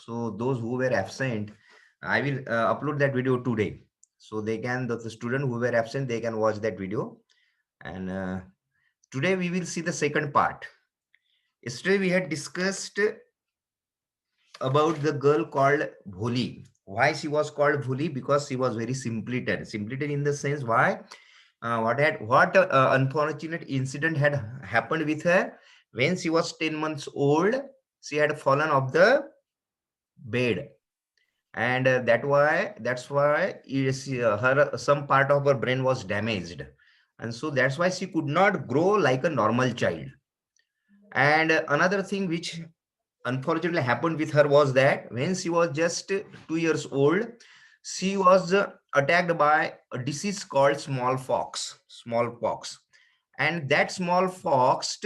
So those who were absent, I will upload that video today. So they can, the student who were absent, they can watch that video. And today we will see the second part. Yesterday we had discussed about the girl called Bholi. Why she was called Bholi? Because she was very simpleton. Simpleton in the sense why? What unfortunate incident had happened with her when she was 10 months old? She had fallen off the bed, and that's why is her some part of her brain was damaged, and so that's why she could not grow like a normal child. And another thing which unfortunately happened with her was that when she was just 2 years old, she was attacked by a disease called smallpox. And that smallpox,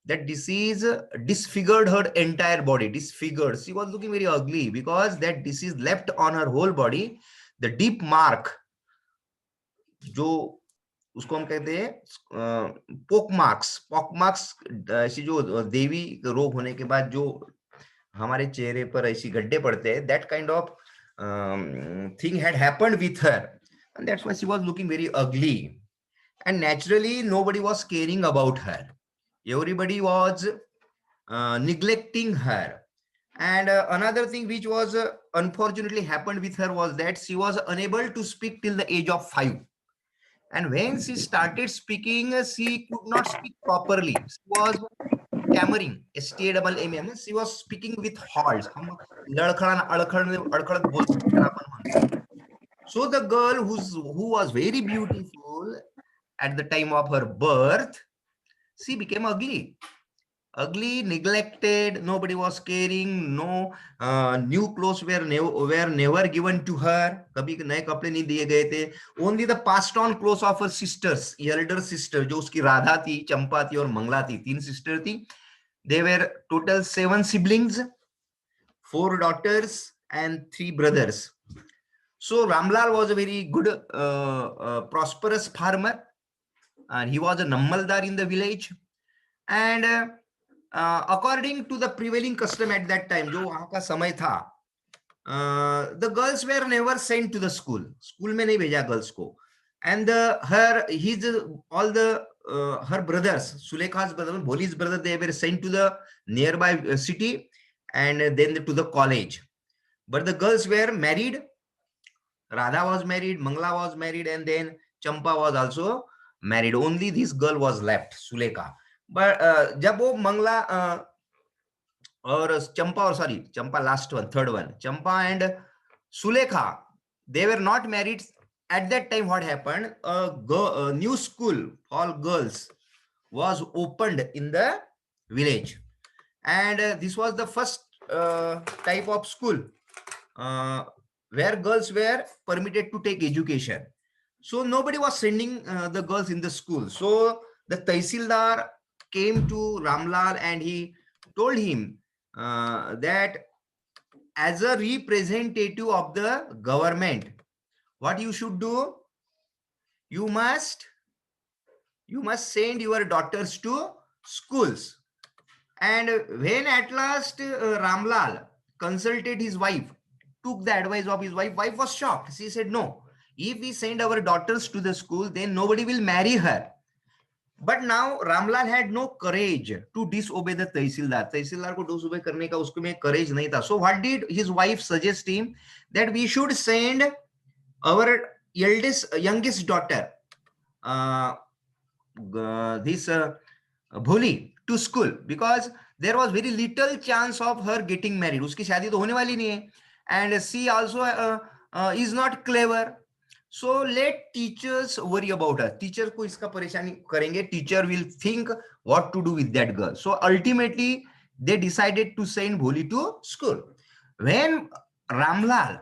that disease disfigured her entire body. Disfigured, she was looking very ugly because that disease left on her whole body the deep mark, जो उसको हम कहते हैं पोक marks ऐसी जो देवी रोग होने के बाद जो हमारे चेहरे पर ऐसी गड्ढे पड़ते हैं, that kind of thing had happened with her, and that's why she was looking very ugly. And naturally nobody was caring about her, everybody was neglecting her. And another thing which was unfortunately happened with her was that she was unable to speak till the age of 5. And when she started speaking, she could not speak properly. She was stammering, STAMM. She was speaking with halts. हम लड़खड़ाना अड़खड़ बोल सकते हैं अपन म्हणतो. So the girl who was very beautiful at the time of her birth, she became ugly, neglected. Nobody was caring. No new clothes were never given to her. कभी नए कपड़े नहीं दिए गए थे. Only the passed on clothes of her sisters, elder sister, जो उसकी राधा थी, चंपा थी और मंगला थी, 3 सिस्टर थी. They were total 7 siblings, 4 daughters and 3 brothers. So Ramlal was a very good, prosperous farmer, and he was a nammaldar in the village. And according to the prevailing custom at that time, जो वहाँ का समय था, the girls were never sent to the school. School में नहीं भेजा girls को. And all the her brothers, Sulekha's brother, Bholi's brother, they were sent to the nearby city and then to the college. But the girls were married. Radha was married, Mangla was married, and then Champa was also married. Only this girl was left, Sulekha. But जब वो मंगला और चंपा last one, third one, Champa and Sulekha, they were not married. At that time, what happened? A new school for girls was opened in the village, and this was the first type of school where girls were permitted to take education. So nobody was sending the girls in the school. So the Tahsildar came to Ramlal and he told him that as a representative of the government, what you should do, you must send your daughters to schools. And when at last Ramlal consulted his wife, took the advice of his wife was shocked. She said, no, if we send our daughters to the school, then nobody will marry her. But now Ramlal had no courage to disobey the Tahsildar. Tahsildar को disobey करने का उसको में courage नहीं था. So what did his wife suggest him? That we should send our youngest daughter, this Bholi, to school, because there was very little chance of her getting married. उसकी शादी तो होने वाली नहीं है. And she also is not clever. So let teachers worry about her. Teacher को इसका परेशानी करेंगे. Teacher will think what to do with that girl. So ultimately they decided to send Bholi to school. When Ramlal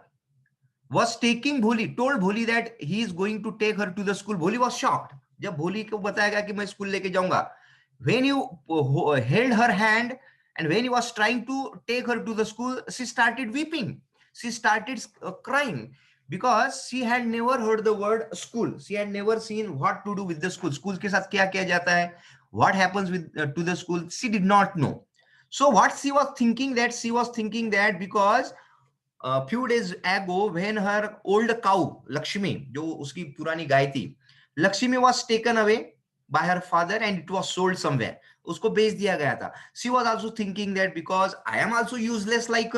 was taking Bholi, told Bholi that he is going to take her to the school, Bholi was shocked. जब Bholi को बताया कि मैं school लेके जाऊंगा, when you held her hand and when he was trying to take her to the school, she started weeping. She started crying because she had never heard the word school. She had never seen what to do with the school. School के साथ क्या किया जाता है, what happens with to the school, she did not know. So what she was thinking, that she was thinking that because a few days ago when her old cow Lakshmi, जो उसकी पुरानी गाय थी, Lakshmi was taken away by her father and it was sold somewhere, उसको बेच दिया गया था. She was also thinking that because I am also useless like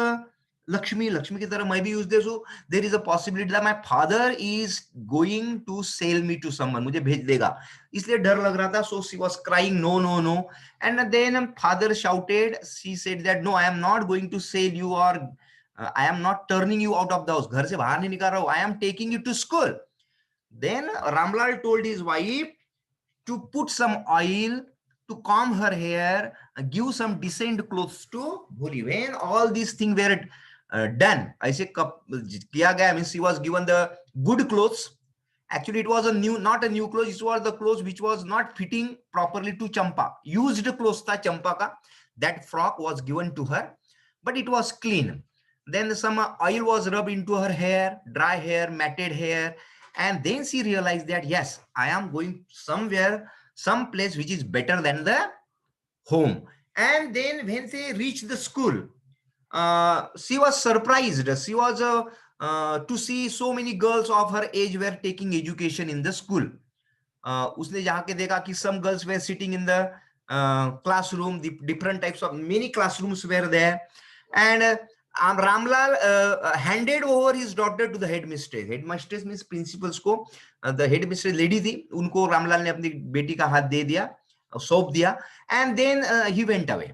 Lakshmi की तरह मैं भी useless हूँ, there is a possibility that my father is going to sell me to someone, मुझे भेज देगा, इसलिए डर लग रहा था. So she was crying no no no, and then father shouted, she said that no, I am not going to sell you, or I am not turning you out of the house, घर से बाहर नहीं निकाल रहा हूँ, I am taking you to school. Then Ramlal told his wife to put some oil to comb her hair, give some decent clothes to Bholi. When all these things were done, ऐसे किया गया, means she was given the good clothes. Actually, it was not a new clothes. It was the clothes which was not fitting properly to Champa. Used clothes tha Champa ka. That frock was given to her, but it was clean. Then some oil was rubbed into her hair, dry hair, matted hair, and then she realized that yes, I am going somewhere, some place which is better than the home. And then when she reached the school, she was surprised. She was to see so many girls of her age were taking education in the school. उसने जाके देखा कि some girls were sitting in the classroom. The different types of many classrooms were there, and Ramlal handed over his daughter to the headmistress. Headmistress means principals को, the headmistress lady थी, उनको रामलाल ने अपनी बेटी का हाथ दे दिया, सौंप दिया, and then he went away.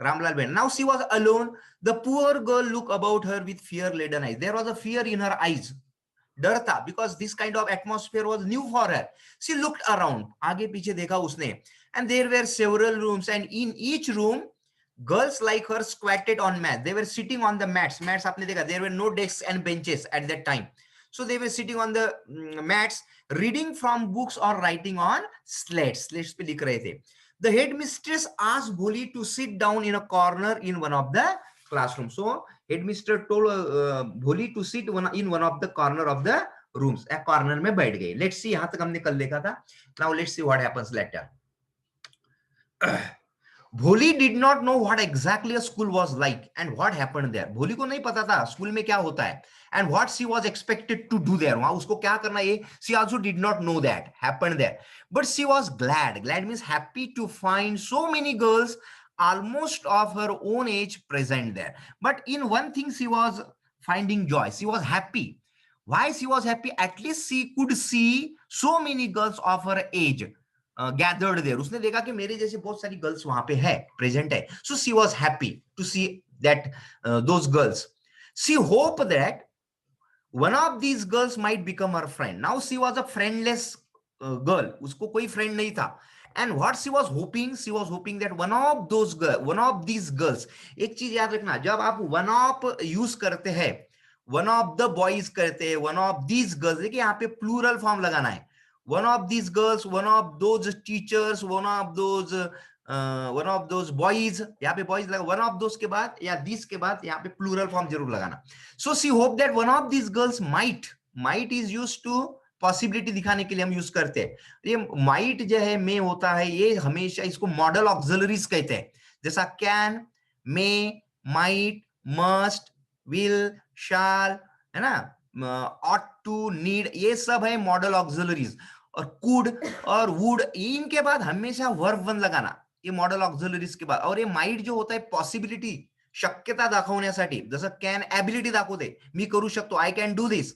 Ramlal went. Now she was alone. The poor girl looked about her with fear-laden eyes. There was a fear in her eyes. डर था, because this kind of atmosphere was new for her. She looked around. आगे पीछे देखा उसने. And there were several rooms, and in each room, girls like her squatted on mats. They were sitting on the mats. Mats आपने देखा. There were no desks and benches at that time. So they were sitting on the mats, reading from books or writing on slates. Slates पे लिख रहे थे. The headmistress asked Bholi to sit down in a corner in one of the classrooms. So headmistress told Bholi to sit in one of the corner of the rooms. A corner में बैठ गई. Let's see, यहाँ तक हमने कल देखा था. Now let's see what happens later. Bholi did not know what exactly a school was like and what happened there. Bholi को नहीं पता था स्कूल में क्या होता है and what she was expected to do there. वहां उसको क्या करना है, she also did not know that happened there. But she was glad. Glad means happy to find so many girls almost of her own age present there. But in one thing she was finding joy. She was happy. Why she was happy? At least she could see so many girls of her age gathered there. उसने देखा कि मेरे जैसे बहुत सारी girls वहां पे है, प्रेजेंट है. So she was happy to see that those girls. She hoped that one of these girls might become her friend. Now she was a friendless girl. उसको कोई friend नहीं था. And what she was hoping that one of these girls. एक चीज याद रखना, जब आप one of use करते हैं, one of the boys करते हैं, one of these girls, देखिए यहाँ पे plural form लगाना है. One of these girls, one of those teachers, one of those boys, यहाँ पे boys लगा, one of those के बाद या these के बाद यहाँ पे plural form जरूर लगाना. So she hoped that one of these girls might is used to possibility दिखाने के लिए हम यूज करते हैं. ये might जो है may होता है, ये हमेशा इसको model auxiliaries कहते हैं. जैसा can, may, might, must, will, shall, है ना, ought to, need, ये सब है मॉडल ऑक्सिलरीज. और could और would, इनके बाद हमेशा वर्ब वन लगाना, ये मॉडल ऑक्सिलरीज के बाद. और ये माइट जो होता है पॉसिबिलिटी, शक्यता दाखवण्यासाठी. जसं कॅन ॲबिलिटी दाखवते, मी करू शकतो, I can do this,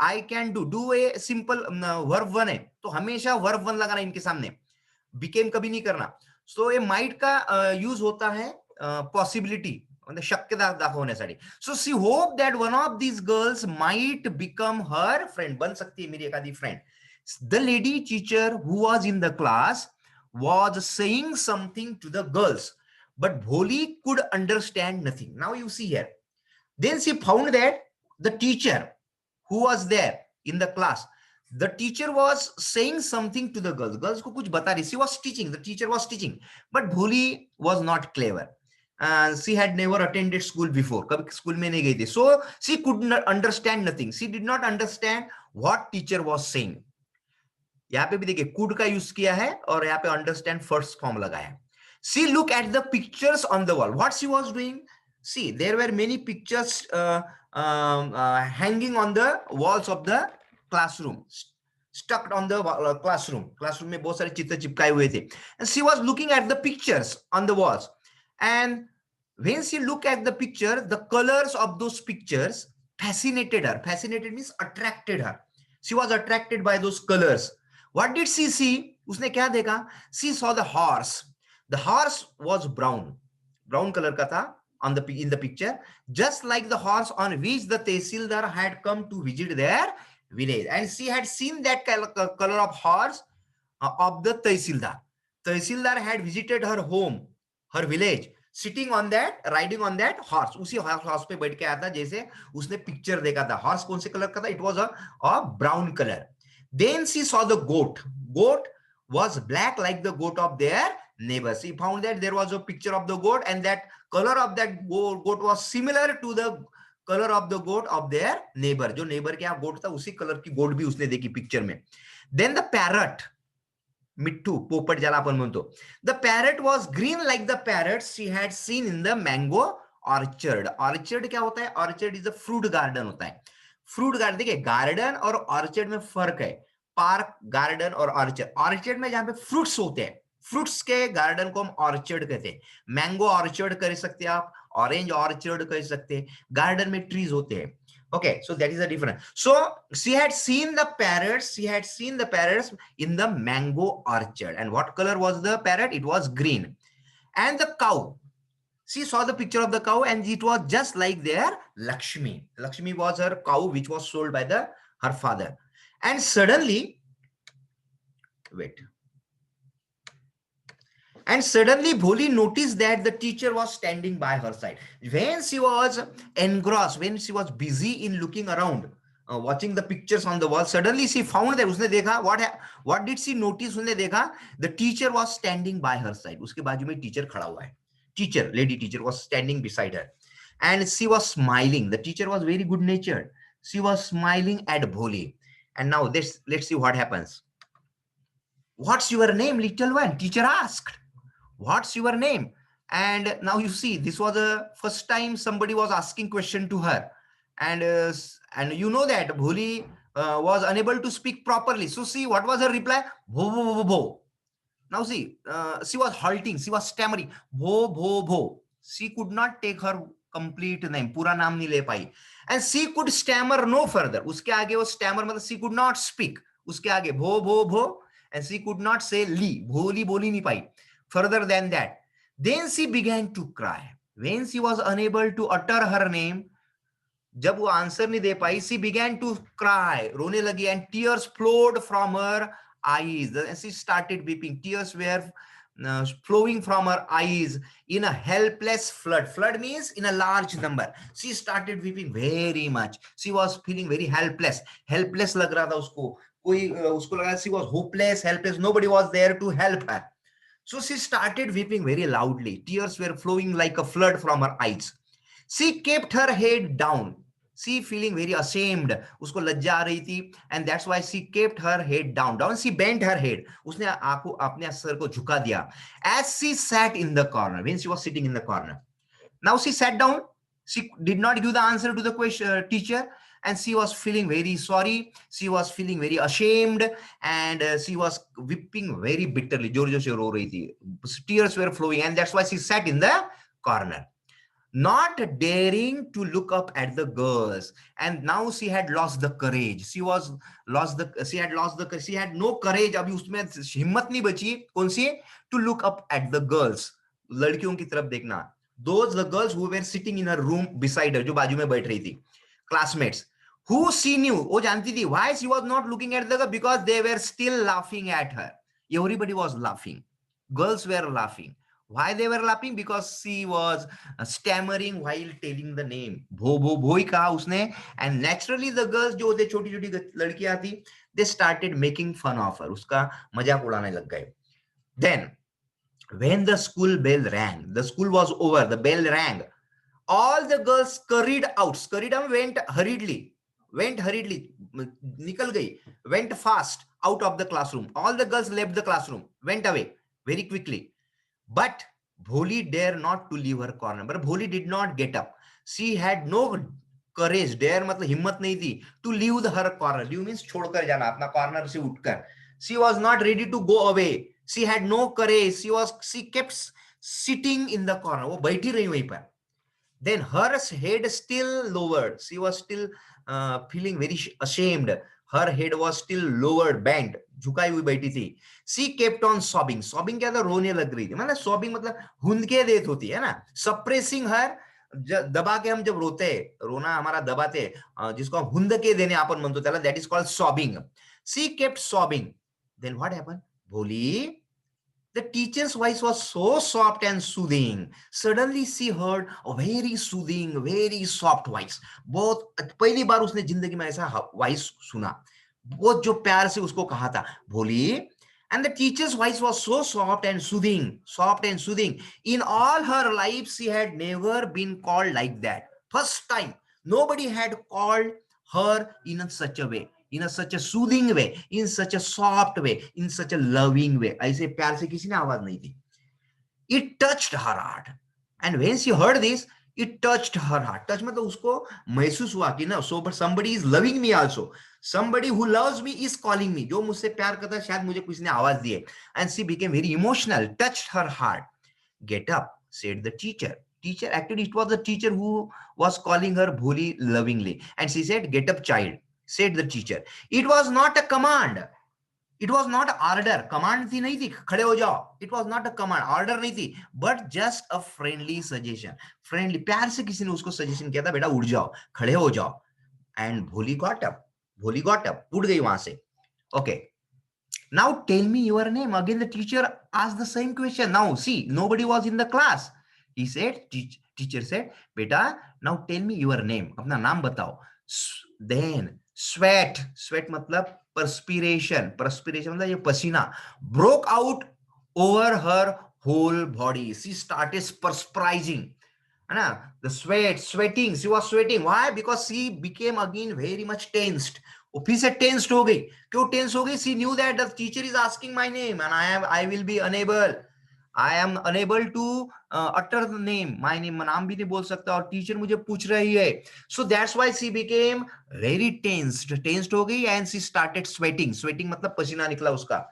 I can do a simple verb one है, तो हमेशा वर्ब वन लगाना इनके सामने, बिकेम कभी नहीं करना. सो ये माइट का यूज होता है पॉसिबिलिटी, मतलब शक्यता दाखवण्यासाठी. So she hope that one of these girls might become her friend, बन सकती है मेरी एखादी friend. The lady teacher who was in the class was saying something to the girls, but Bholi could understand nothing. Now you see here. Then she found that the teacher who was there in the class, the teacher was saying something to the girls. Girls को कुछ बता रही. She was teaching. The teacher was teaching, but Bholi was not clever. She had never attended school before. कभी school में नहीं गई थी. So she could not understand nothing. She did not understand what teacher was saying. यहाँ पे भी देखिए could का यूज किया है और यहाँ पे understand फर्स्ट फॉर्म लगाया है. She look at the pictures on the wall. What she was doing? See, there were many pictures hanging on the walls of the classroom, stuck on the classroom. Classroom में बहुत सारे चित्र चिपकाए हुए थे. And she was looking at the pictures on the walls. And when she looked at the picture, the colors of those pictures fascinated her. Fascinated means attracted her. She was attracted by those colors. What did she see? उसने क्या देखा? She saw the horse. The horse was brown color का था in the picture, just like the horse on which the Tehsildar had come to visit their village, and she had seen that color of horse of the Tehsildar. Tehsildar had visited her home, her village, sitting on that, riding on that horse. उसी horse पे बैठ के आया था जैसे उसने picture देखा था. Horse कौन से color का था? It was a brown color. Then she saw the goat. Goat was black like the goat of their neighbors. She found that there was a picture of the goat, and that color of that goat was similar to the color of the goat of their neighbor. जो neighbor के यहाँ goat था उसी color की goat भी उसने देखी picture में. Then the parrot, मिट्ठू, पोपट ज्याला आपण म्हणतो. The parrot was green like the parrots she had seen in the mango orchard. Orchard क्या होता है? Orchard is a fruit garden होता है. फ्रूट गार्डन, देखिए गार्डन और ऑर्चर्ड में फर्क है. पार्क, गार्डन और ऑर्चर्ड. ऑर्चर्ड में जहां पे फ्रूट्स होते हैं, फ्रूट्स के गार्डन को हम ऑर्चर्ड कहते हैं. मैंगो ऑर्चर्ड कर सकते हैं आप, ऑरेंज ऑर्चर्ड कर सकते हैं. गार्डन में ट्रीज होते हैं. Okay, so that is a difference. So she had seen the parrots in the mango orchard. And what color was the parrot? It was green. And the cow, she saw the picture of the cow, and it was just like their Lakshmi. Lakshmi was her cow, which was sold by her father. And suddenly, Bholi noticed that the teacher was standing by her side. When she was engrossed, when she was busy in looking around, watching the pictures on the wall, suddenly she found that उसने देखा, what did she notice? उसने देखा the teacher was standing by her side. उसके बाजू में teacher खड़ा हुआ है. Teacher, lady teacher was standing beside her, and she was smiling. The teacher was very good natured. She was smiling at Bholi. And now let's see what happens. What's your name, little one? Teacher asked. What's your name? And now you see, this was the first time somebody was asking question to her. And you know that Bholi was unable to speak properly. So see, what was her reply? Bho, bho, bho, bho. Now see, she was halting, she was stammering. Bho, bho, bho. She could not take her complete name, पूरा नाम नहीं ले पाई. And she could stammer no further. उसके आगे वो stammer मतलब she could not speak. उसके आगे भो भो भो, and she could not say ली, भोली बोली नहीं पाई. Further than that, then she began to cry. When she was unable to utter her name, जब वो आंसर नहीं दे पाई, she began to cry, रोने लगी, and tears flowed from her eyes. And she started weeping. Tears were flowing from her eyes in a helpless flood. Flood means in a large number. She started weeping very much. She was feeling very helpless. Helpless लग रहा था उसको. कोई उसको लगा she was hopeless, helpless. Nobody was there to help her. So she started weeping very loudly. Tears were flowing like a flood from her eyes. She kept her head down. She feeling very ashamed. उसको लज्जा आ रही थी, and that's why she kept her head down. Down, she bent her head. उसने आंखों अपने sir को झुका दिया. As she sat in the corner, when she was sitting in the corner. Now she sat down. She did not give the answer to the question, teacher, and she was feeling very sorry. She was feeling very ashamed, and she was weeping very bitterly. जोर-जोर से रो रही थी. Tears were flowing, and that's why she sat in the corner, not daring to look up at the girls. And now she had lost the courage. She had no courage. अभी उसमें हिम्मत नहीं बची. कौन सी? To look up at the girls. लड़कियों की तरफ देखना. Those the girls who were sitting in her room beside her, जो बाजू में बैठ रही थी. Classmates. Who she knew, वो जानती थी. Why she was not looking at the girl? Because they were still laughing at her. Everybody was laughing. Girls were laughing. Why they were laughing? Because she was stammering while telling the name. भो भो भो ही कहा उसने. And naturally the girls जो थे छोटी छोटी लड़कियां थी, they started making fun of her. उसका मजाक उड़ाने लग गए. Then when the school bell rang, the school was over, the bell rang, all the girls scurried out. Scurried out, went hurriedly, निकल गई, went fast out of the classroom. All the girls left the classroom, went away very quickly. But Bholi dare not to leave her corner, but Bholi did not get up. She had no courage. Dare मतलब हिम्मत नहीं थी to leave her corner. Leave means छोड़कर जाना, अपना corner से उठकर. She was not ready to go away. She had no courage. She kept sitting in the corner. वो बैठी रही वहीं पर. Then her head still lowered. She was still feeling very ashamed. Her head was still lowered, bent. झुकाई हुई बैठी थी. She kept on sobbing. Sobbing क्या था? रोने लग रही थी. मतलब sobbing मतलब हुंदके देत होती है ना. Suppressing her, दबा के हम जब रोते, रोना हमारा दबाते, जिसको हम हुंदके देने आपण म्हणतो त्याला, that is called sobbing. She kept sobbing. Then what happened? Bholi, the teacher's voice was so soft and soothing. Suddenly she heard a very soothing, very soft voice. बहुत पहली बार उसने जिंदगी में ऐसा वॉइस सुना, बहुत जो प्यार से उसको कहा था, भोली. And the teacher's voice was so soft and soothing, soft and soothing. In all her life, she had never been called like that. First time, nobody had called her in such a way. In such a soothing way, in such a soft way, in such a loving way. ऐसे प्यार से किसी ने आवाज नहीं दी. It touched her heart. And when she heard this, it touched her heart. Touch मतलब उसको महसूस हुआ कि ना, so but somebody is loving me also. Somebody who loves me is calling me. जो मुझसे प्यार करता है, शायद मुझे किसी ने आवाज दी है. And she became very emotional, touched her heart. Get up, said the teacher. Teacher, actually it was the teacher who was calling her Bholi lovingly. And she said, get up, child, said the teacher. It was not a command. It was not order. Command थी नहीं थी, खड़े हो जाओ. It was not a command. Order नहीं थी. But just a friendly suggestion. Friendly, प्यार से किसी ने उसको suggestion किया था, बेटा उठ जाओ, खड़े हो जाओ. And Bholi got up. Bholi got up. उठ गई वहां से. Okay. Now tell me your name. Again the teacher asked the same question. Now see, nobody was in the class. He said, teacher said, beta, now tell me your name. अपना नाम बताओ. Then sweat मतलब perspiration मतलब ये पसीना broke out over her whole body. She started perspiring. The sweating. She was sweating. Why? Because she became again very much tensed. वो फिर से टेंस्ड हो गई. क्यों टेंस हो गई? She knew that the teacher is asking my name and I will be unable. I am unable to utter the name. My name, नाम भी नहीं बोल सकता और टीचर मुझे पूछ रही है. So that's why she became very tensed. Tensed हो गई and she started sweating. Sweating मतलब पसीना निकला उसका.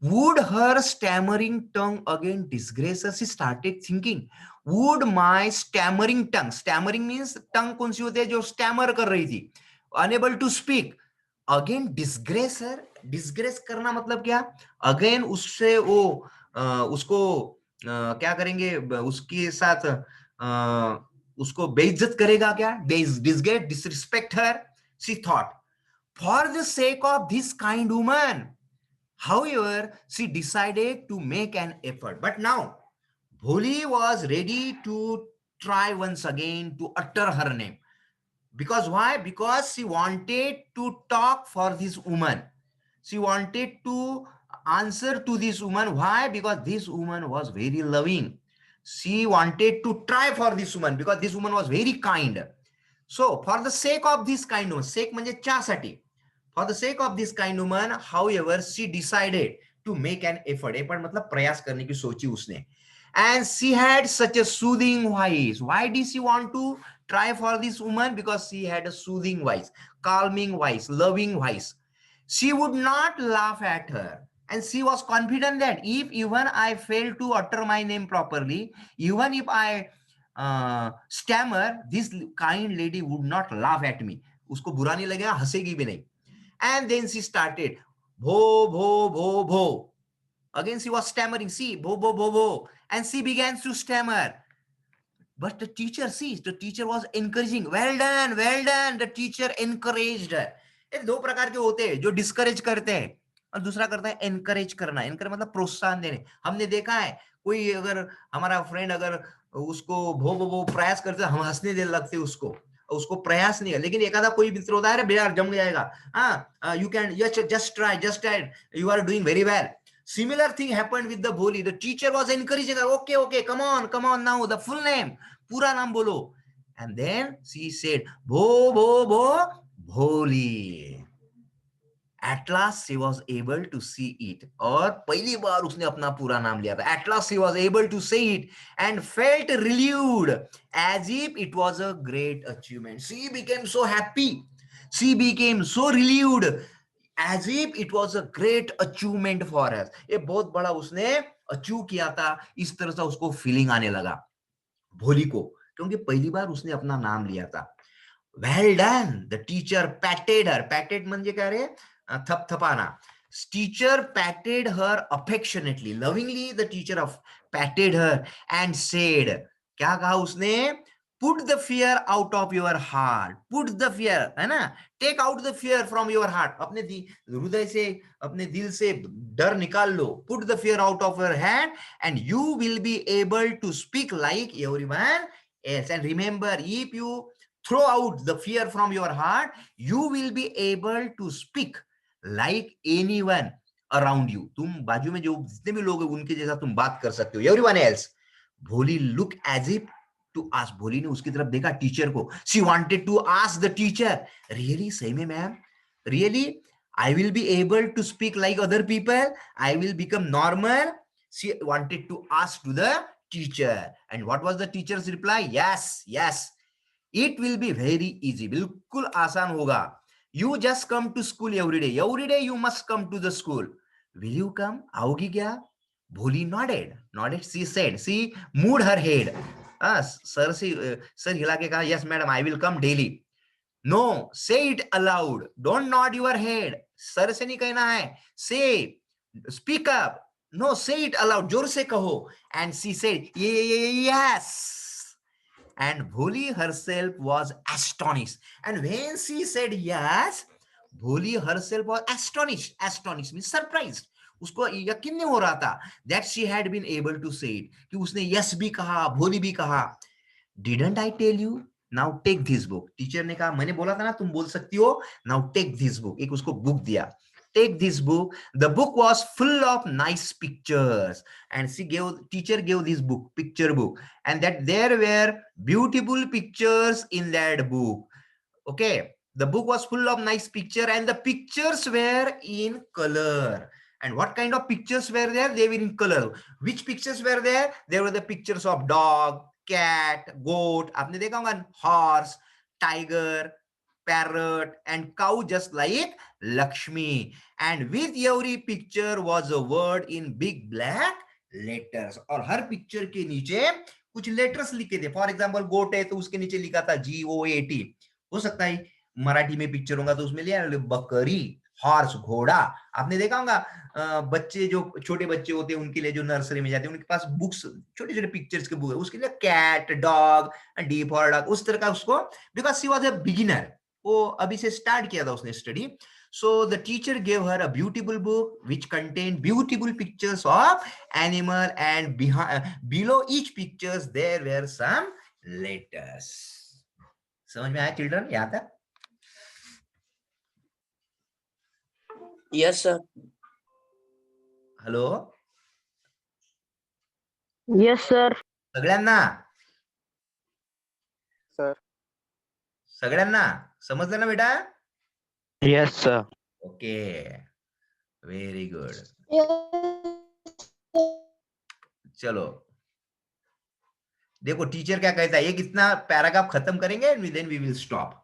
Would her stammering tongue again disgrace her? She started thinking, would my stammering tongue, stammering means tongue कौन सी होती है जो stammer कर रही थी, unable to speak, again disgrace her. Disgrace करना मतलब क्या? Again उससे वो उसको क्या करेंगे, उसके साथ उसको बेइज्जत करेगा क्या? Disgrace, disrespect her. She thought, for the sake of this kind woman. However, she decided to make an effort. But now, Bholi was ready to try once again to utter her name. Because why? Because she wanted to talk for this woman. She wanted to answer to this woman. Why? Because this woman was very loving. She wanted to try for this woman because this woman was very kind. So, for the sake of this kind woman, sake म्हणजे च्यासाठी. For the sake of this kind woman, however, she decided to make an effort. Effort मतलब प्रयास करने की सोची उसने. And she had such a soothing voice. Why did she want to try for this woman? Because she had a soothing voice, calming voice, loving voice. She would not laugh at her. And she was confident that if even I fail to utter my name properly, even if I stammer, this kind lady would not laugh at me. उसको बुरा नहीं लगेगा, हंसेगी भी नहीं. And then she started, bho, bho, bho, bho. Again, she was stammering, see, bho, bho, bho, bho. And she began to stammer. But the teacher was encouraging. Well done, well done. The teacher encouraged her. ये दो प्रकार के होते हैं, जो discourage करते हैं और दूसरा करता है एनकरेज करना. एनकरेज मतलब प्रोत्साहन देने. हमने देखा है कोई अगर हमारा फ्रेंड अगर उसको भो भो भो प्रयास करते हम हंसने देने लगते उसको प्रयास नहीं है. लेकिन एक आधा कोई मित्र होता है, बेकार जम जाएगा, हाँ you can just try, you are doing very well. Similar thing happened with the Bholi. The teacher was encouraging her. Okay, come on now. The full name, पूरा नाम बोलो. And then she said, Bho, Bho, Bho, Bholi. At last she was able to see it. और पहली बार उसने अपना पूरा नाम लिया था. At last she was able to say it and felt relieved as if it was a great achievement. She became so happy. She became so relieved as if it was a great achievement for us. ये बहुत बड़ा उसने achieve किया था. इस तरह से उसको फीलिंग आने लगा भोली को, क्योंकि पहली बार उसने अपना नाम लिया था. Well done. The teacher patted her. Patted म्हणजे काय रे? थपथपाना. Teacher patted her affectionately, lovingly. The teacher patted her and said, क्या कहा उसने? Put the fear out of your heart. Put the fear, है ना? Take out the fear from your heart. अपने हृदय से, अपने दिल से डर निकाल लो. Put the fear out of your head and you will be able to speak like everyone else. And remember, if you throw out the fear from your heart, you will be able to speak like anyone around you. तुम बाजू में जो जितने भी लोग हैं उनके जैसा तुम बात कर सकते हो. Everyone else. भोली look as if to ask. भोली ने उसकी तरफ देखा टीचर को. She wanted to ask the teacher, really सही में ma'am? Really I will be able to speak like other people? I will become normal? She wanted to ask to the teacher. And what was the teacher's reply? Yes, yes. It will be very easy. बिल्कुल आसान होगा. You just come to school every day. Every day you must come to the school. Will you come? आओगी क्या? भोली nodded. Nodded. She said. She moved her head. Sir हिला के कहा, yes madam, I will come daily. No, say it aloud. Don't nod your head. Sir से नहीं कहना है. Say, speak up. No, say it aloud. जोर से कहो. And she said, yes. And Bholi herself was astonished. And when she said yes, Bholi herself was astonished. Astonished means surprised. उसको यकीन नहीं हो रहा था that she had been able to say it. कि उसने yes भी कहा, भोली भी कहा. Didn't I tell you? Now take this book. Teacher ने कहा, मैंने बोला था ना तुम बोल सकती हो. Now take this book. एक उसको बुक दिया. Take this book. The book was full of nice pictures, and teacher gave this book, picture book, and that there were beautiful pictures in that book. Okay, the book was full of nice picture, and the pictures were in color. And what kind of pictures were there? They were in color. Which pictures were there? There were the pictures of dog, cat, goat. आपने देखा होगा, horse, tiger, parrot, and cow, just like Lakshmi. And with every picture was a word in big black letters. और हर picture के नीचे कुछ letters लिखे थे. For example गोट है तो उसके नीचे लिखा था GOAT. हो सकता है मराठी में पिक्चर होगा तो उसमें लिया बकरी, हॉर्स, घोड़ा. आपने देखा होगा बच्चे जो छोटे बच्चे होते हैं उनके लिए जो नर्सरी में जाते हैं उनके पास बुक्स, छोटे छोटे पिक्चर्स के बुक है, उसके लिए cat, dog, D for dog, उस तरह का उसको. Because she was a beginner, वो अभी से स्टार्ट किया था उसने study. So the teacher gave her a beautiful book which contained beautiful pictures of animal, and below each pictures there were some letters. समझ में आया चिल्ड्रन? यहाँ तक? Yes, sir. Hello, Yes, sir. सगळ्यांना सर. सगळ्यांना समजलं ना बेटा? Yes, sir. Okay, very good. चलो देखो टीचर क्या कहता है. ये कितना पैराग्राफ खत्म करेंगे, then we will stop.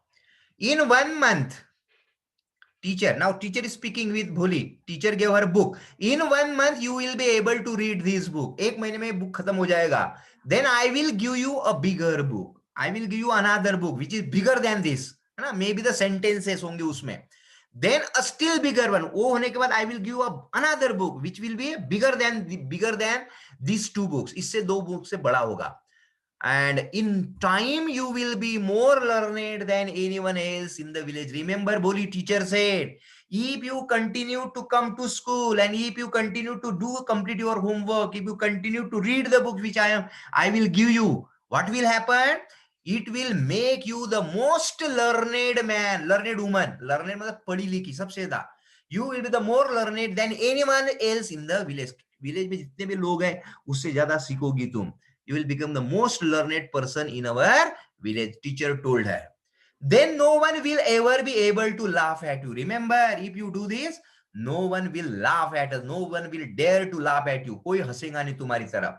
In 1 month, teacher, now teacher is speaking with Bholi. Teacher gave her book. In 1 month you will be able to read this book. एक महीने में बुक खत्म हो जाएगा. Then I will give you a bigger book. I will give you another book which is bigger than this. है ना? Maybe the sentences होंगे उसमें. Then a still bigger one. वो होने के बाद I will give you another book which will be bigger than these 2 books. इससे 2 books से बड़ा होगा. And in time you will be more learned than anyone else in the village. Remember, Bholi, teacher said, if you continue to come to school and if you continue to complete your homework, if you continue to read the book which I will give you, what will happen? It will make you the most learned man, learned woman. Learned मतलब पढ़ी लिखी सबसे ज़्यादा. You will be the more learned than anyone else in the village. Village में जितने भी लोग हैं उससे ज़्यादा सीखोगी तुम. You will become the most learned person in our village, teacher told her. then no one will ever be able to laugh at you. Remember, if you do this, no one will laugh at us, no one will dare to laugh at you. कोई हंसेगा नहीं तुम्हारी तरफ.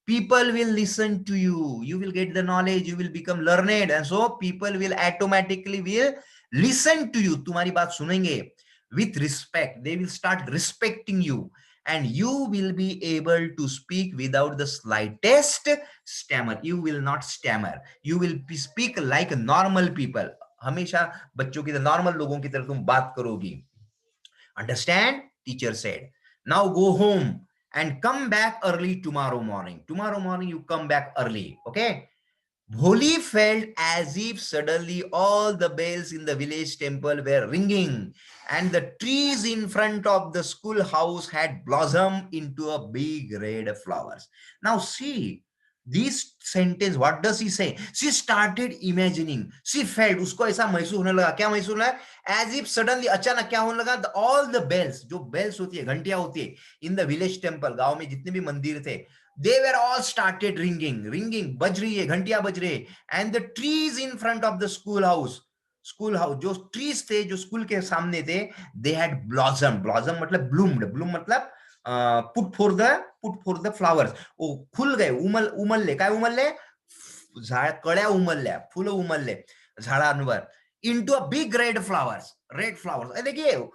People will listen to you, you will get the knowledge, you will become learned, and so people will automatically will listen to you. तुम्हारी बात सुनेंगे with respect. They will start respecting you, and you will be able to speak without the slightest stammer. You will not stammer, you will speak like normal people. हमेशा बच्चों की तरह, normal लोगों की तरह तुम बात करोगी. Understand? Teacher said. Now go home and come back early tomorrow morning. Tomorrow morning you come back early. Okay? Bholi felt as if suddenly all the bells in the village temple were ringing, and the trees in front of the schoolhouse had blossomed into a big red flowers. Now see, this sentence, what does he say? She started imagining. She felt, उसको ऐसा महसूस होने लगा. क्या महसूस होने लगा? As if suddenly, अचानक क्या होने लगा? All the bells, जो bells होती है, घंटियां होती है, in the village temple, गांव में जितने भी मंदिर थे, they were all started ringing, बज रही है, घंटियां बज रही है. And the trees in front of the schoolhouse, जो trees थे, जो स्कूल के सामने थे, they had blossomed. Blossom मतलब bloomed. Bloom मतलब put for the flowers. ओ खुल गए, उमलले. काय उमलले? झाड, कळ्या उमलल्या, फुलं उमलले झाडांवर. into a big red flowers. देखिए,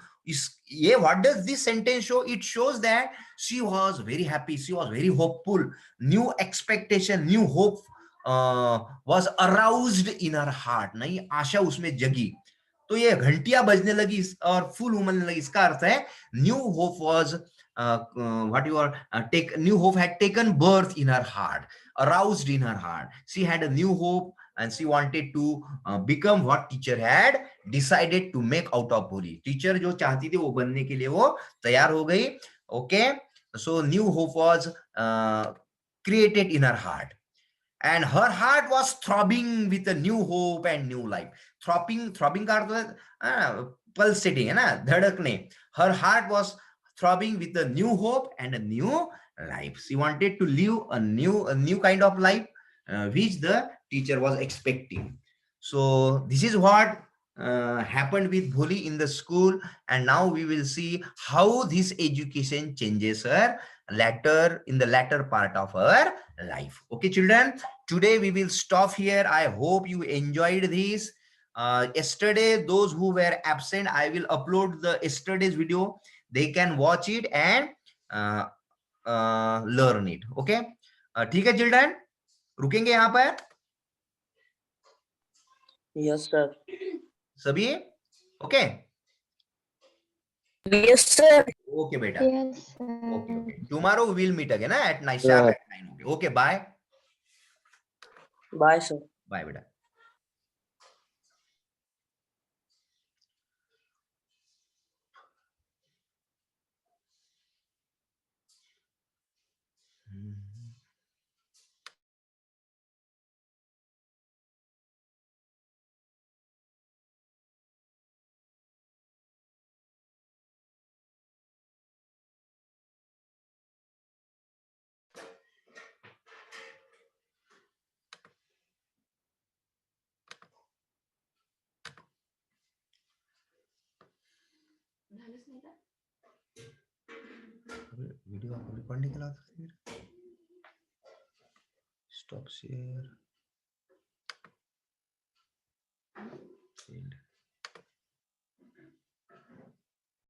ये what does this sentence show? It shows that she was very happy, she was very hopeful. New expectation, new hope was aroused in her heart. नई आशा उसमें जगी. तो ये घंटियां बजने लगी और फूल उमलने लगी. इसका अर्थ है new hope was new hope had taken birth in her heart, aroused in her heart. She had a new hope, and she wanted to become what teacher had decided to make out of Bholi. Teacher जो चाहती थी वो बनने के लिए वो तैयार हो गई. Okay, so new hope was created in her heart, and her heart was throbbing with a new hope and new life. Throbbing का अर्थ है pulsating, है ना, धड़कने. Her heart was throbbing with a new hope and a new life. She wanted to live a new kind of life, which the teacher was expecting. So this is what happened with Bholi in the school, and now we will see how this education changes her in the latter part of her life. Okay, children, today we will stop here. I hope you enjoyed this. Yesterday, those who were absent, I will upload the yesterday's video. They can watch it and learn it. Okay, ठीक है children, रुकेंगे यहाँ पर. Yes, sir. सभी okay? Yes, sir. Okay बेटा. Yes, sir. Okay. Tomorrow we will meet again at night Yeah. sharp at 9. Okay, bye. Bye, sir. Bye बेटा. Video आपको record नहीं चला सकते. Stop share.